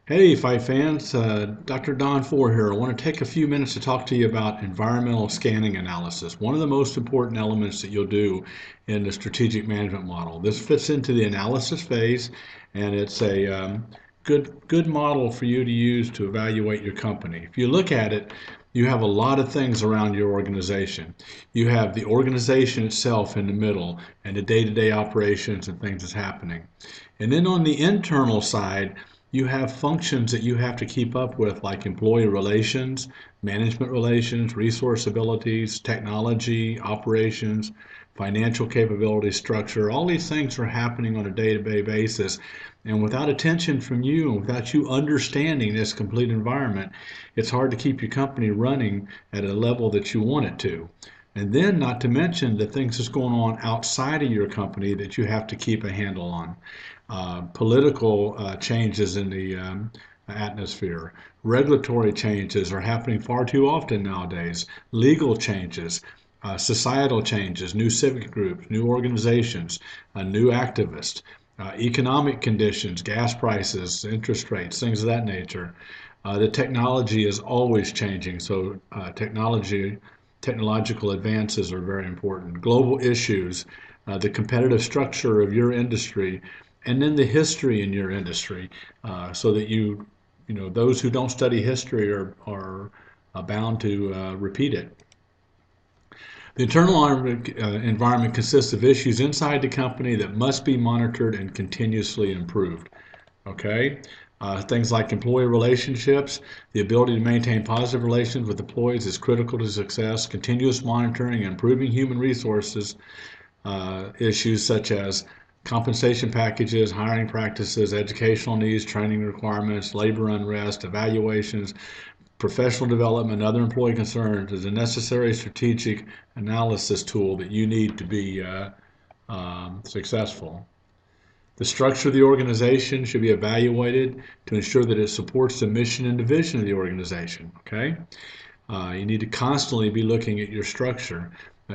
Hey, Fight fans, Dr. Don Four here. I want to take a few minutes to talk to you about environmental scanning analysis, one of the most important elements that you'll do in the strategic management model. This fits into the analysis phase, and it's a good model for you to use to evaluate your company. If you look at it, you have a lot of things around your organization. You have the organization itself in the middle and the day-to-day operations and things that's happening. And then on the internal side, you have functions that you have to keep up with, like employee relations, management relations, resource abilities, technology, operations, financial capability, structure. All these things are happening on a day-to-day basis. And without attention from you and without you understanding this complete environment, it's hard to keep your company running at a level that you want it to. And then, not to mention the things that's going on outside of your company that you have to keep a handle on. Political changes in the atmosphere, regulatory changes are happening far too often nowadays, legal changes, societal changes, new civic groups, new organizations, new activists, economic conditions, gas prices, interest rates, things of that nature. The technology is always changing, so technological advances are very important. Global issues, the competitive structure of your industry, and then the history in your industry, so that those who don't study history are bound to repeat it. The internal environment consists of issues inside the company that must be monitored and continuously improved. Okay? Things like employee relationships, the ability to maintain positive relations with employees is critical to success. Continuous monitoring and improving human resources issues such as compensation packages, hiring practices, educational needs, training requirements, labor unrest, evaluations, professional development, and other employee concerns is a necessary strategic analysis tool that you need to be successful. The structure of the organization should be evaluated to ensure that it supports the mission and the vision of the organization. Okay, you need to constantly be looking at your structure.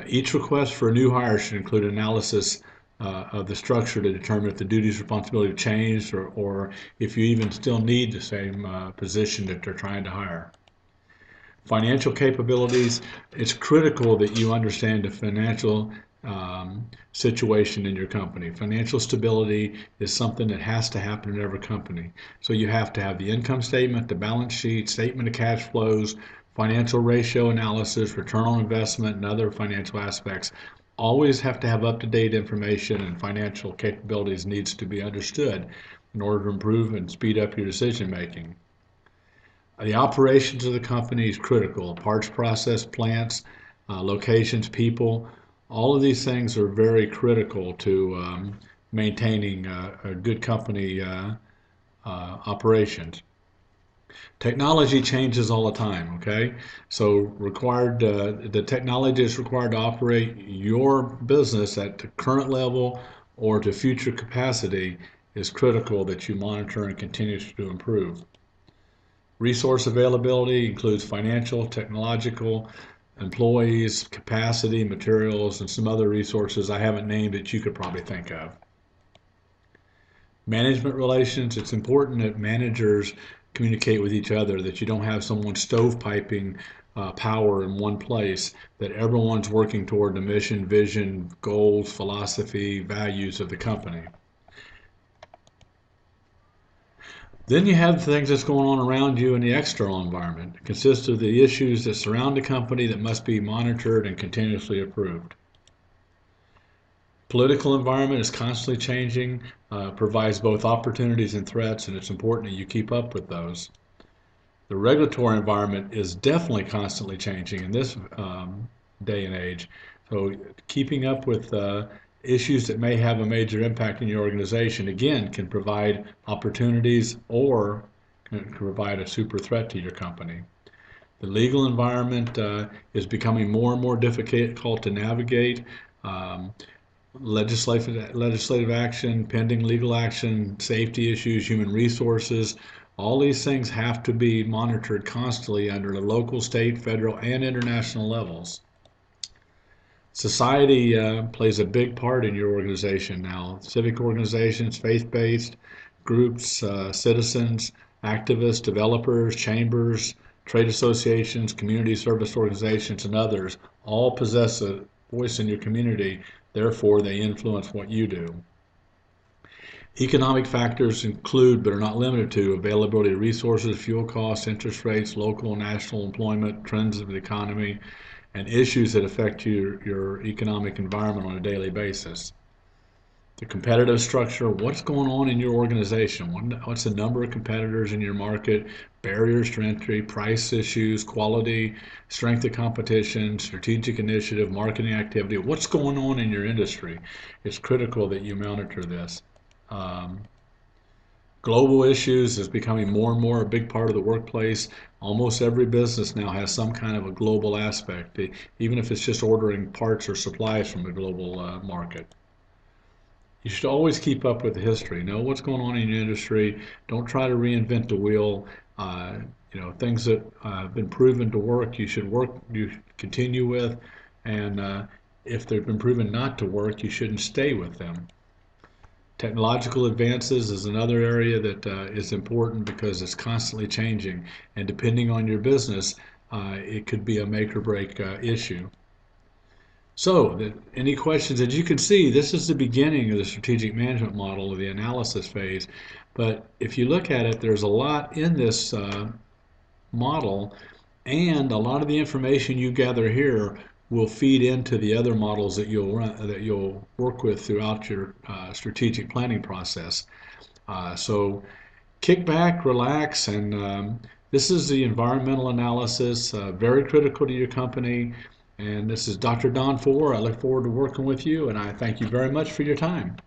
Each request for a new hire should include analysis of the structure to determine if the duties and responsibility have changed, or if you even still need the same position that they're trying to hire. Financial capabilities, it's critical that you understand the financial situation in your company. Financial stability is something that has to happen in every company. So you have to have the income statement, the balance sheet, statement of cash flows, financial ratio analysis, return on investment, and other financial aspects. Always have to have up-to-date information, and financial capabilities needs to be understood in order to improve and speed up your decision making. The operations of the company is critical. Parts process, plants, locations, people, all of these things are very critical to maintaining a good company operations. Technology changes all the time, okay? So the technology is required to operate your business at the current level or to future capacity is critical that you monitor and continue to improve. Resource availability includes financial, technological, employees, capacity, materials, and some other resources I haven't named that you could probably think of. Management relations, it's important that managers communicate with each other, that you don't have someone stovepiping power in one place, that everyone's working toward the mission, vision, goals, philosophy, values of the company. Then you have things that's going on around you in the external environment. It consists of the issues that surround the company that must be monitored and continuously improved. Political environment is constantly changing, provides both opportunities and threats, and it's important that you keep up with those. The regulatory environment is definitely constantly changing in this day and age. So keeping up with issues that may have a major impact in your organization, again, can provide opportunities or can provide a super threat to your company. The legal environment is becoming more and more difficult to navigate. Legislative action, pending legal action, safety issues, human resources, all these things have to be monitored constantly under the local, state, federal, and international levels. Society plays a big part in your organization now. Civic organizations, faith-based groups, citizens, Activists, developers, chambers, trade associations, community service organizations, and others all possess a voice in your community, therefore they influence what you do. Economic factors include, but are not limited to, availability of resources, fuel costs, interest rates, local and national employment, trends of the economy, and issues that affect your economic environment on a daily basis. The competitive structure, what's going on in your organization? What's the number of competitors in your market? Barriers to entry, price issues, quality, strength of competition, strategic initiative, marketing activity. What's going on in your industry? It's critical that you monitor this. Um, Global issues is becoming more and more a big part of the workplace. Almost every business now has some kind of a global aspect, even if it's just ordering parts or supplies from a global market. You should always keep up with the history. Know what's going on in your industry. Don't try to reinvent the wheel. Uh, things that have been proven to work, you continue with, and if they've been proven not to work, you shouldn't stay with them. Technological advances is another area that is important because it's constantly changing, and depending on your business, it could be a make or break issue. So, any questions? As you can see, this is the beginning of the strategic management model of the analysis phase. But if you look at it, there's a lot in this model, and a lot of the information you gather here will feed into the other models that you'll work with throughout your strategic planning process. So kick back, relax, and this is the environmental analysis, very critical to your company. And this is Dr. Don Four. I look forward to working with you, and I thank you very much for your time.